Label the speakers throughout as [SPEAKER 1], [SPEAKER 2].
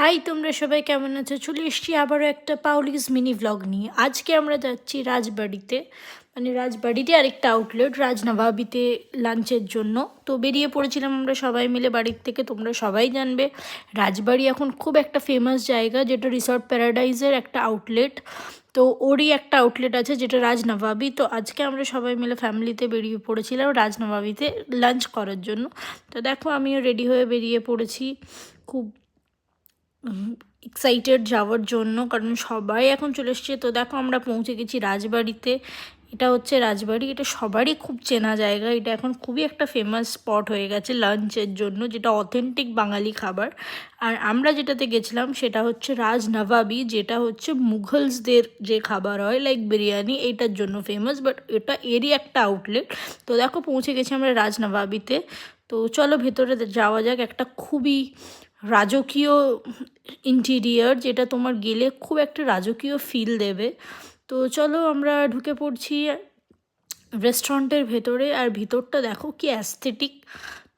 [SPEAKER 1] High, তোমরা সবাই কেমন আছো? চলে এসেছি আবারও একটা পাউলিস মিনি ভ্লগ নিয়ে। আজকে আমরা যাচ্ছি রাজবাড়িতে, মানে রাজবাড়িতে আরেকটা আউটলেট রাজনবাবিতে লাঞ্চের জন্য। তো বেরিয়ে পড়েছিলাম আমরা সবাই মিলে বাড়ির থেকে। তোমরা সবাই জানবে রাজবাড়ি এখন খুব একটা ফেমাস জায়গা, যেটা রিসর্ট প্যারাডাইজের একটা আউটলেট। তো ওরই একটা আউটলেট আছে যেটা রাজনবাবি। তো আজকে আমরা সবাই মিলে ফ্যামিলিতে বেরিয়ে পড়েছিলাম রাজনবাবিতে লাঞ্চ করার জন্য। তো দেখো আমিও রেডি হয়ে বেরিয়ে পড়েছি, খুব এক্সাইটেড যাওয়ার জন্য, কারণ সবাই এখন চলে এসছে। তো দেখো আমরা পৌঁছে গেছি রাজবাড়িতে। এটা হচ্ছে রাজবাড়ি, এটা সবারই খুব চেনা জায়গা। এটা এখন খুবই একটা ফেমাস স্পট হয়ে গেছে লাঞ্চের জন্য, যেটা অথেন্টিক বাঙালি খাবার। আর আমরা যেটাতে গেছিলাম সেটা হচ্ছে রাজনবাবি, যেটা হচ্ছে মুঘলসদের যে খাবার হয় লাইক বিরিয়ানি, এইটার জন্য ফেমাস। বাট এটা এরই একটা আউটলেট। তো দেখো পৌঁছে গেছি আমরা রাজনবাবিতে। তো চলো ভেতরে যাওয়া যাক। একটা খুবই রাজকীয় ইন্টিরিয়ার, যেটা তোমার গেলে খুব একটা রাজকীয় ফিল দেবে। তো চলো আমরা ঢুকে পড়ছি রেস্টুরেন্টের ভেতরে। আর ভিতরটা দেখো কি অ্যাস্থেটিক।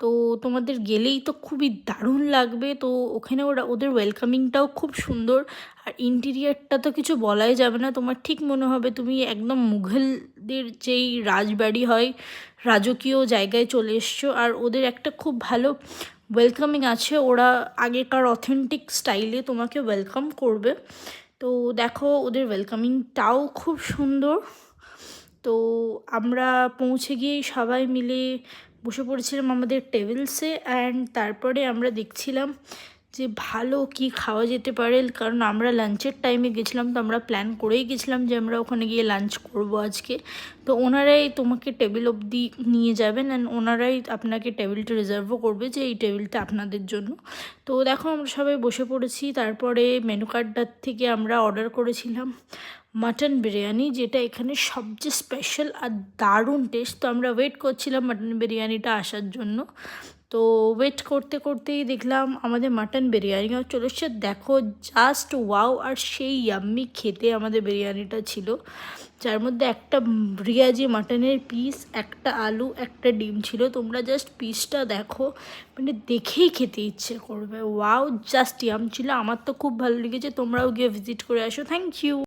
[SPEAKER 1] তো তোমাদের গেলেই তো খুবই দারুণ লাগবে। তো ওখানে ওদের ওয়েলকামিংটাও খুব সুন্দর। আর ইন্টিরিয়ারটা তো কিছু বলাই যাবে না, তোমার ঠিক মনে হবে তুমি একদম মুঘলদের যেই রাজবাড়ি হয় রাজকীয় জায়গায় চলে এসছো। আর ওদের একটা খুব ভালো ওয়েলকামিং আছে, ওরা আগেকার অথেন্টিক স্টাইলে তোমাকে ওয়েলকাম করবে। তো দেখো ওদের ওয়েলকামিংটাও খুব সুন্দর। তো আমরা পৌঁছে গিয়ে সবাই মিলে বসে পড়েছিলাম আমাদের টেবিলসে। অ্যান্ড তারপরে আমরা দেখছিলাম যে ভালো কি খাওয়া যেতে পারে, কারণ আমরা লাঞ্চের টাইমে গেছিলাম। তো আমরা প্ল্যান করেই গেছিলাম যে আমরা ওখানে গিয়ে লাঞ্চ করব আজকে। তো ওনারাই তোমাকে টেবিল অবধি নিয়ে যাবেন, অ্যান্ড ওনারাই আপনাকে টেবিলটা রিজার্ভও করবে যে এই টেবিলটা আপনাদের জন্য। তো দেখো আমরা সবাই বসে পড়েছি। তারপরে মেনু কার্ডটার থেকে আমরা অর্ডার করেছিলাম মাটন বিরিয়ানি, যেটা এখানে সবচেয়ে স্পেশাল আর দারুণ টেস্ট। তো আমরা ওয়েট করছিলাম মাটন বিরিয়ানিটা আসার জন্য। তো ওয়েট করতে করতেই দেখলাম আমাদের মাটন বিরিয়ানিও চলে এসছে। দেখো জাস্ট ওয়াও, আর সেই ইয়াম্মি খেতে আমাদের বিরিয়ানিটা ছিল, যার মধ্যে একটা রিয়াজি মাটনের পিস, একটা আলু, একটা ডিম ছিল। তোমরা জাস্ট পিসটা দেখো, মানে দেখেই খেতে ইচ্ছে করবে। ওয়াও, জাস্ট ইয়াম ছিল। আমার তো খুব ভালো লেগেছে। তোমরাও গিয়ে ভিজিট করে আসো। Thank you.